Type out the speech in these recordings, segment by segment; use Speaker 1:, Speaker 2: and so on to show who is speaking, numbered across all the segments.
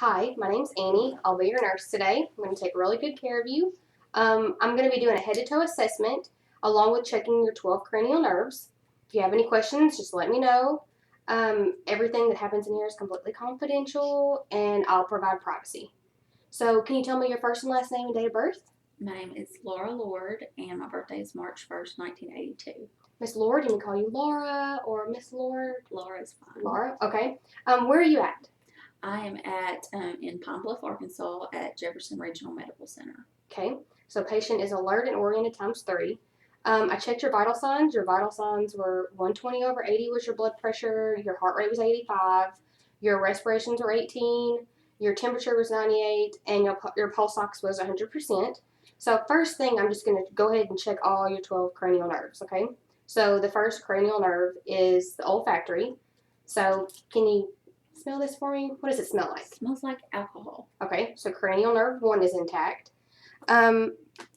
Speaker 1: Hi, my name's Annie. I'll be your nurse today. I'm going to take really good care of you. I'm going to be doing a head to toe assessment along with checking your 12 cranial nerves. If you have any questions, just let me know. Everything that happens in here is completely confidential and I'll provide privacy. So, can you tell me your first and last name and date of birth?
Speaker 2: My name is Laura Lord, and my birthday is March 1st, 1982.
Speaker 1: Miss Lord, you can call you Laura or Miss Lord.
Speaker 2: Laura is fine.
Speaker 1: Laura, okay. Where are you at?
Speaker 2: I am at in Pine Bluff, Arkansas, at Jefferson Regional Medical Center.
Speaker 1: Okay, so patient is alert and oriented times 3. I checked your vital signs. Your vital signs were 120 over 80 was your blood pressure. Your heart rate was 85. Your respirations were 18. Your temperature was 98, and your pulse ox was 100%. So first thing, I'm just going to go ahead and check all your 12 cranial nerves. Okay. So the first cranial nerve is the olfactory. So can you smell this for me? What does it smell like?
Speaker 2: It smells like alcohol.
Speaker 1: Okay. So cranial nerve 1 is intact. Um,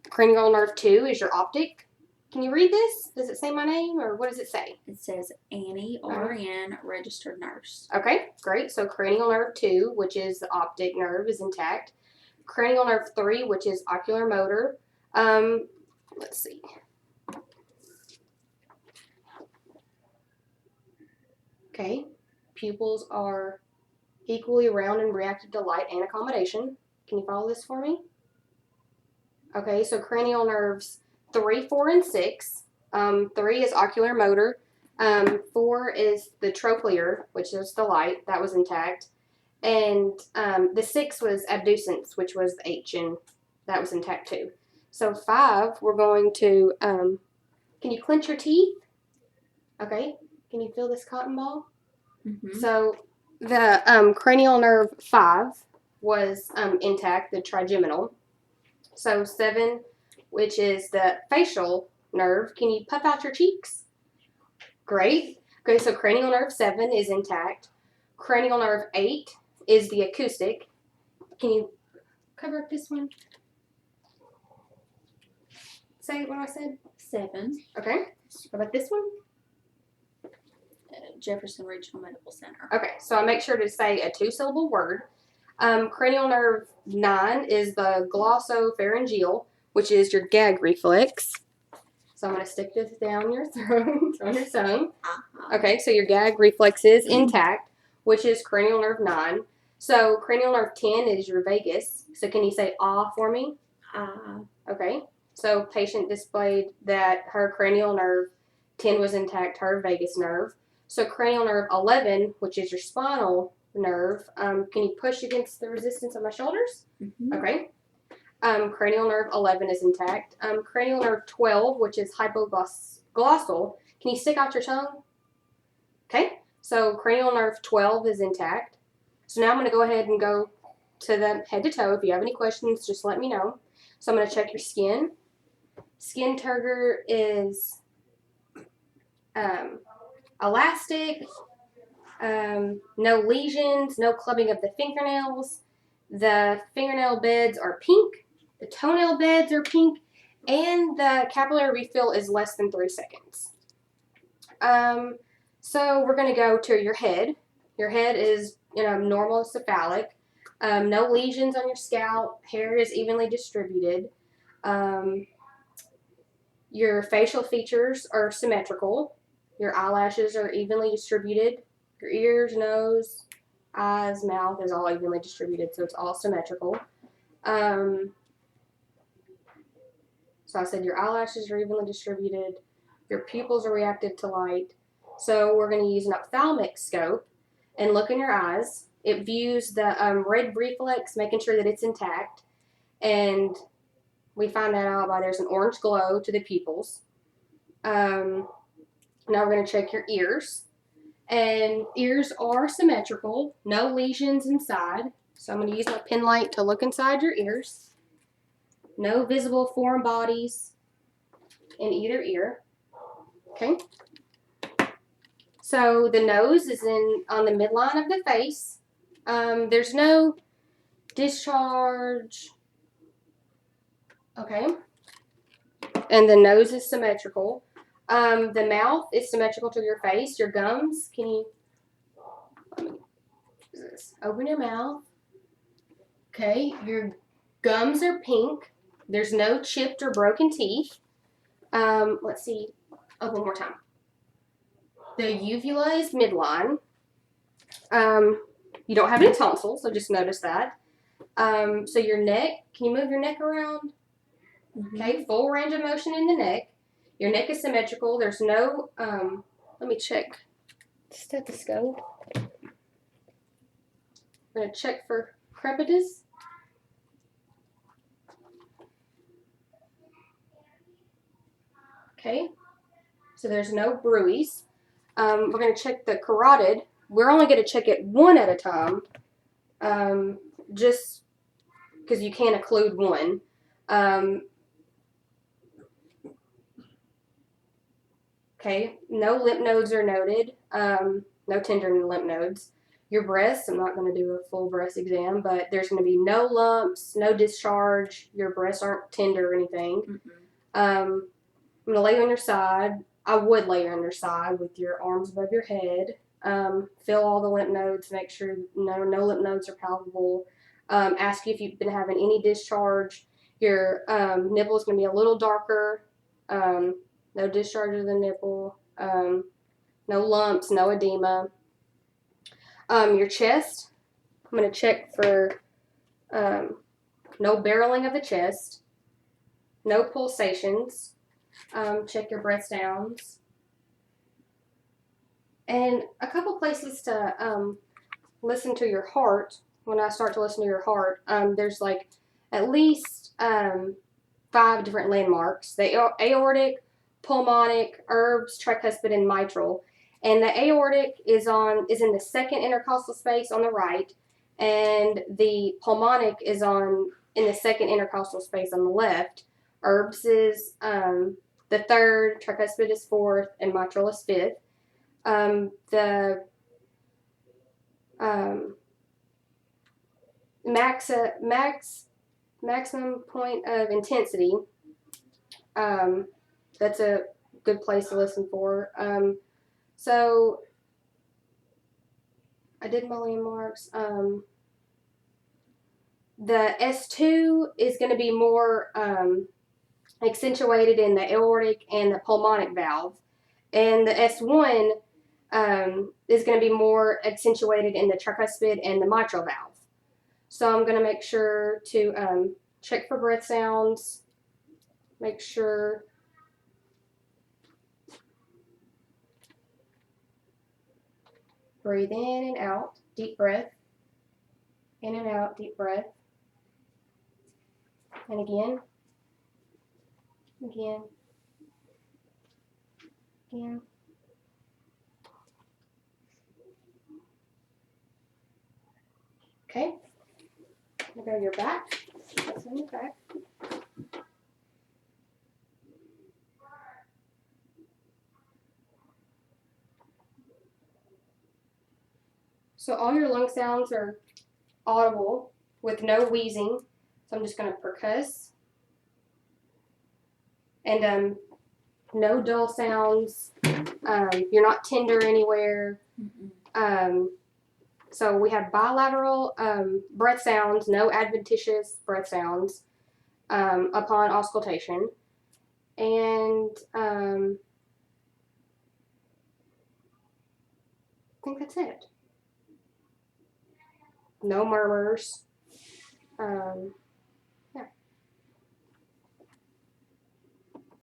Speaker 1: Cranial nerve 2 is your optic. Can you read this? Does it say my name or what does it say?
Speaker 2: It says Annie RN, registered nurse.
Speaker 1: Okay, great. So cranial nerve 2, which is the optic nerve, is intact. Cranial nerve 3, which is ocular motor. Let's see. Okay, pupils are equally round and reactive to light and accommodation. Can you follow this for me? Okay, so cranial nerves 3, 4, and 6. 3 is ocular motor. 4 is the trochlear, which is the light, that was intact. And the 6 was abducens, which was the H, and that was intact too. So 5, we're going to, can you clench your teeth? Okay, can you feel this cotton ball?
Speaker 2: Mm-hmm.
Speaker 1: So the cranial nerve 5 was intact, the trigeminal. So 7, which is the facial nerve. Can you puff out your cheeks? Great. Okay, so cranial nerve 7 is intact. Cranial nerve 8 is the acoustic. Can you cover up this one? Say it when I said
Speaker 2: 7.
Speaker 1: Okay. What about this one?
Speaker 2: Jefferson Regional Medical Center.
Speaker 1: Okay, so I make sure to say a 2-syllable word. Cranial nerve 9 is the glossopharyngeal, which is your gag reflex. So I'm going to stick this down your throat, on your tongue. Okay, so your gag reflex is intact, which is cranial nerve 9. So cranial nerve 10 is your vagus. So can you say ah for me?
Speaker 2: Ah.
Speaker 1: Okay, so patient displayed that her cranial nerve 10 was intact, her vagus nerve. So cranial nerve 11, which is your spinal nerve, can you push against the resistance of my shoulders?
Speaker 2: Mm-hmm.
Speaker 1: Okay. Cranial nerve 11 is intact. Cranial nerve 12, which is hypoglossal, can you stick out your tongue? Okay, so cranial nerve 12 is intact. So now I'm going to go ahead and go to the head to toe. If you have any questions, just let me know. So I'm going to check your skin. Skin turgor is elastic, no lesions, no clubbing of the fingernails. The fingernail beds are pink. The toenail beds are pink. And the capillary refill is less than 3 seconds. So we're going to go to your head. Your head is normal cephalic. No lesions on your scalp. Hair is evenly distributed. Your facial features are symmetrical. Your eyelashes are evenly distributed. Your ears, nose, eyes, mouth is all evenly distributed, so it's all symmetrical. So I said your eyelashes are evenly distributed. Your pupils are reactive to light. So we're going to use an ophthalmic scope and look in your eyes. It views the red reflex, making sure that it's intact. And we find that out by there's an orange glow to the pupils. Now we're going to check your ears. And ears are symmetrical, no lesions inside. So I'm going to use my pen light to look inside your ears. No visible foreign bodies in either ear. Okay. So the nose is on the midline of the face. There's no discharge. Okay. And the nose is symmetrical. The mouth is symmetrical to your face. Your gums, can you open your mouth? Okay, your gums are pink. There's no chipped or broken teeth. Let's see. Oh, one more time. The uvula is midline. You don't have any tonsils, so just notice that. So your neck, can you move your neck around? Okay, full range of motion in the neck. Your neck is symmetrical. There's no, let me check stethoscope. I'm going to check for crepitus. Okay, so there's no bruise. We're going to check the carotid. We're only going to check it one at a time, just because you can't occlude one. Okay, no lymph nodes are noted. No tender lymph nodes. Your breasts, I'm not going to do a full breast exam, but there's going to be no lumps, no discharge. Your breasts aren't tender or anything. I'm going to lay you on your side. I would lay you on your side with your arms above your head. Feel all the lymph nodes. Make sure no lymph nodes are palpable. Ask you if you've been having any discharge. Your nipple is going to be a little darker. No discharge of the nipple. No lumps. No edema. Your chest. I'm going to check for no barreling of the chest. No pulsations. Check your breath sounds. And a couple places to listen to your heart. When I start to listen to your heart, there's like at least 5 different landmarks. The aortic, pulmonic, herbs, tricuspid, and mitral. And the aortic is in the second intercostal space on the right, and the pulmonic is in the second intercostal space on the left. Herbs is the third, tricuspid is fourth, and mitral is fifth. The maximum point of intensity. That's a good place to listen for. So I did my landmarks. The S2 is going to be more accentuated in the aortic and the pulmonic valve, and the S1 is going to be more accentuated in the tricuspid and the mitral valve. So I'm going to make sure to check for breath sounds, make sure breathe in and out, deep breath, in and out, deep breath, and again, again. Okay, now go to your back, that's on your back. So all your lung sounds are audible with no wheezing. So I'm just going to percuss. And no dull sounds. You're not tender anywhere. So we have bilateral breath sounds, no adventitious breath sounds upon auscultation. And I think that's it. No murmurs.